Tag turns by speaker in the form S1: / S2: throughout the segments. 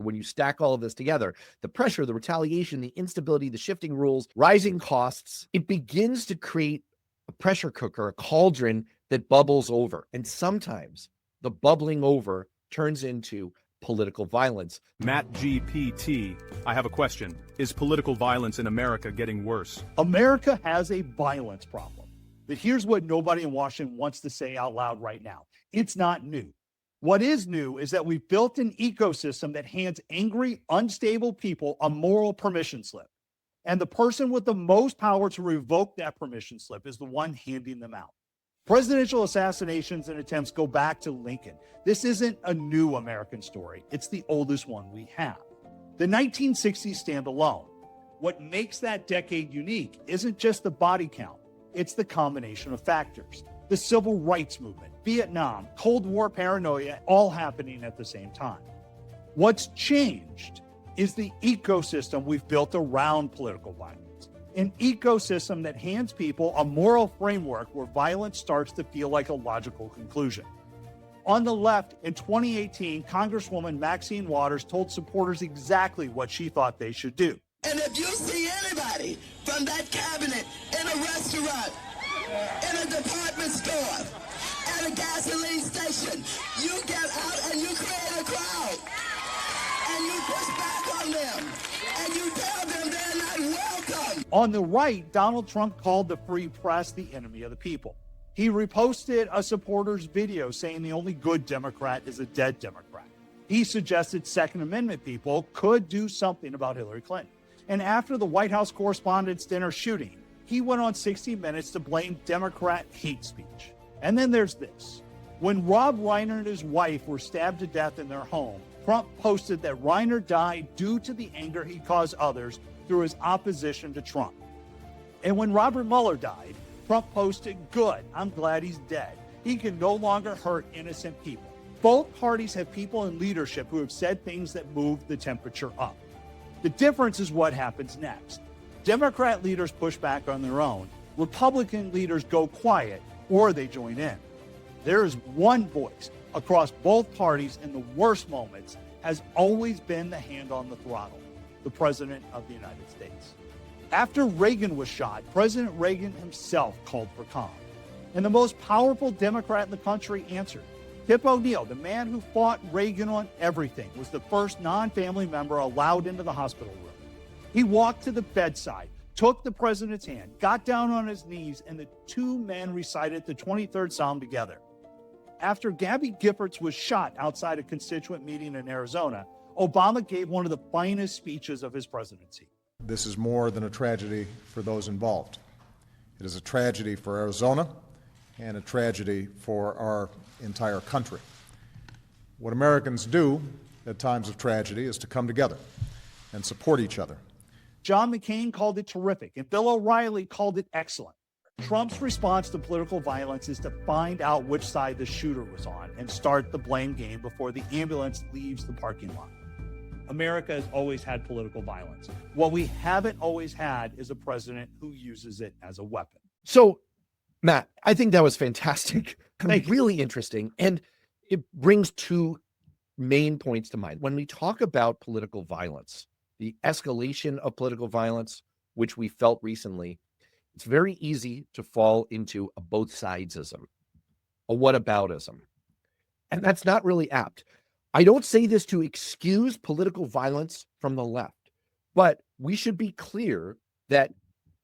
S1: When you stack all of this together, the pressure, the retaliation, the instability, the shifting rules, rising costs, it begins to create a pressure cooker, a cauldron that bubbles over. And sometimes the bubbling over turns into political violence.
S2: Matt GPT, I have a question. Is political violence in America getting worse?
S3: America has a violence problem. But here's what nobody in Washington wants to say out loud right now. It's not new. What is new is that we've built an ecosystem that hands angry, unstable people a moral permission slip. And the person with the most power to revoke that permission slip is the one handing them out. Presidential assassinations and attempts go back to Lincoln. This isn't a new American story. It's the oldest one we have. The 1960s stand alone. What makes that decade unique isn't just the body count. It's the combination of factors. The civil rights movement, Vietnam, Cold War paranoia, all happening at the same time. What's changed is the ecosystem we've built around political violence. An ecosystem that hands people a moral framework where violence starts to feel like a logical conclusion. On the left, in 2018, Congresswoman Maxine Waters told supporters exactly what she thought they should do.
S4: And if you see anybody from that cabinet in a restaurant, in a department store, at a gasoline station, you get out and you create a crowd. And you push back on them. And you tell them they're not welcome.
S3: On the right, Donald Trump called the free press the enemy of the people. He reposted a supporter's video saying the only good Democrat is a dead Democrat. He suggested Second Amendment people could do something about Hillary Clinton. And after the White House Correspondents' Dinner shooting, he went on 60 Minutes to blame Democrat hate speech. And then there's this. When Rob Reiner and his wife were stabbed to death in their home, Trump posted that Reiner died due to the anger he caused others through his opposition to Trump. And when Robert Mueller died, Trump posted, "Good, I'm glad he's dead. He can no longer hurt innocent people." Both parties have people in leadership who have said things that move the temperature up. The difference is what happens next. Democrat leaders push back on their own. Republican leaders go quiet or they join in. There is one voice across both parties in the worst moments has always been the hand on the throttle, the President of the United States. After Reagan was shot, President Reagan himself called for calm. And the most powerful Democrat in the country answered. Tip O'Neill, the man who fought Reagan on everything, was the first non-family member allowed into the hospital room. He walked to the bedside, took the president's hand, got down on his knees, and the two men recited the 23rd Psalm together. After Gabby Giffords was shot outside a constituent meeting in Arizona, Obama gave one of the finest speeches of his presidency.
S5: This is more than a tragedy for those involved. It is a tragedy for Arizona and a tragedy for our entire country. What Americans do at times of tragedy is to come together and support each other.
S3: John McCain called it terrific, and Bill O'Reilly called it excellent. Trump's response to political violence is to find out which side the shooter was on and start the blame game before the ambulance leaves the parking lot. America has always had political violence. What we haven't always had is a president who uses it as a weapon.
S1: So, Matt, I think that was fantastic. Really interesting. And it brings two main points to mind. When we talk about political violence, the escalation of political violence, which we felt recently, it's very easy to fall into a both sidesism, a whataboutism. And that's not really apt. I don't say this to excuse political violence from the left, but we should be clear that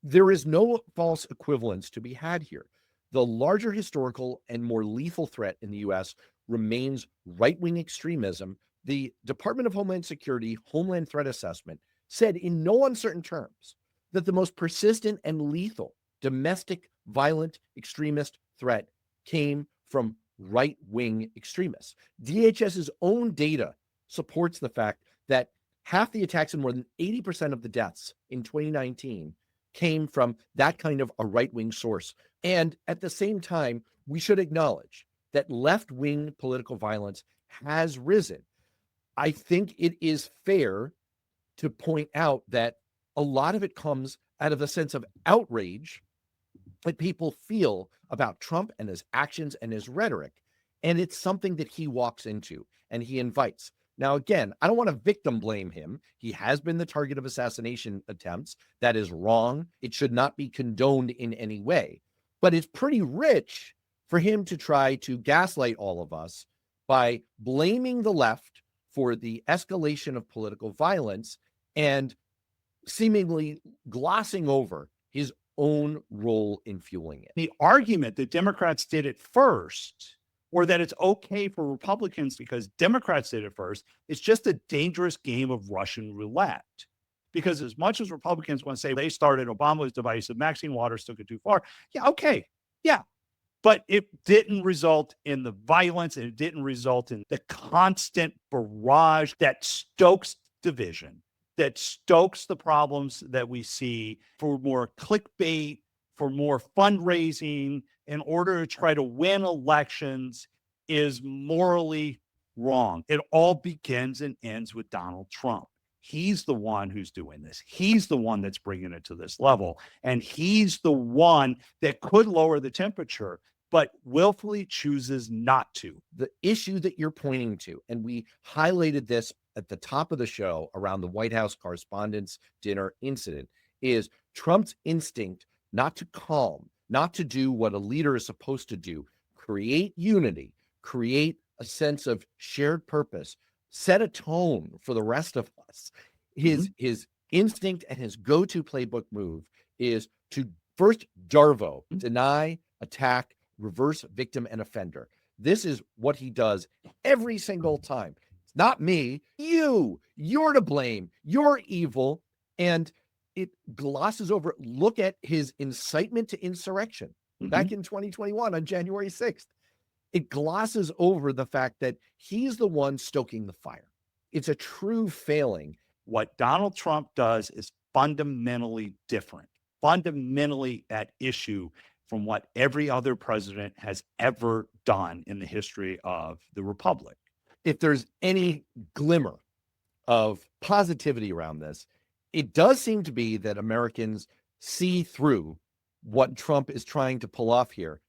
S1: there is no false equivalence to be had here. The larger historical and more lethal threat in the U.S. remains right-wing extremism. The Department of Homeland Security Homeland Threat Assessment said in no uncertain terms that the most persistent and lethal domestic violent extremist threat came from right-wing extremists. DHS's own data supports the fact that half the attacks and more than 80% of the deaths in 2019 came from that kind of a right-wing source. And at the same time, we should acknowledge that left-wing political violence has risen. I think it is fair to point out that a lot of it comes out of a sense of outrage that people feel about Trump and his actions and his rhetoric. And it's something that he walks into and he invites. Now, again, I don't want to victim blame him. He has been the target of assassination attempts. That is wrong. It should not be condoned in any way. But it's pretty rich for him to try to gaslight all of us by blaming the left for the escalation of political violence and seemingly glossing over his own role in fueling it.
S3: The argument that Democrats did it first, or that it's okay for Republicans because Democrats did it first, it's just a dangerous game of Russian roulette. Because as much as Republicans want to say they started, Obama was divisive, Maxine Waters took it too far. Yeah, okay. Yeah. But it didn't result in the violence, and it didn't result in the constant barrage that stokes division, that stokes the problems that we see for more clickbait, for more fundraising in order to try to win elections is morally wrong. It all begins and ends with Donald Trump. He's the one who's doing this. He's the one that's bringing it to this level. And he's the one that could lower the temperature, but willfully chooses not to.
S1: The issue that you're pointing to, and we highlighted this at the top of the show around the White House Correspondents' Dinner incident, is Trump's instinct not to calm, not to do what a leader is supposed to do, create unity, create a sense of shared purpose, set a tone for the rest of us. His instinct and his go-to playbook move is to first Darvo, deny, attack, reverse victim and offender. This is what he does every single time. It's not me, you're to blame, you're evil. And it glosses over. Look at his incitement to insurrection back in 2021 on January 6th. It glosses over the fact that he's the one stoking the fire. It's a true failing.
S3: What Donald Trump does is fundamentally different, fundamentally at issue from what every other president has ever done in the history of the republic.
S1: If there's any glimmer of positivity around this, it does seem to be that Americans see through what Trump is trying to pull off here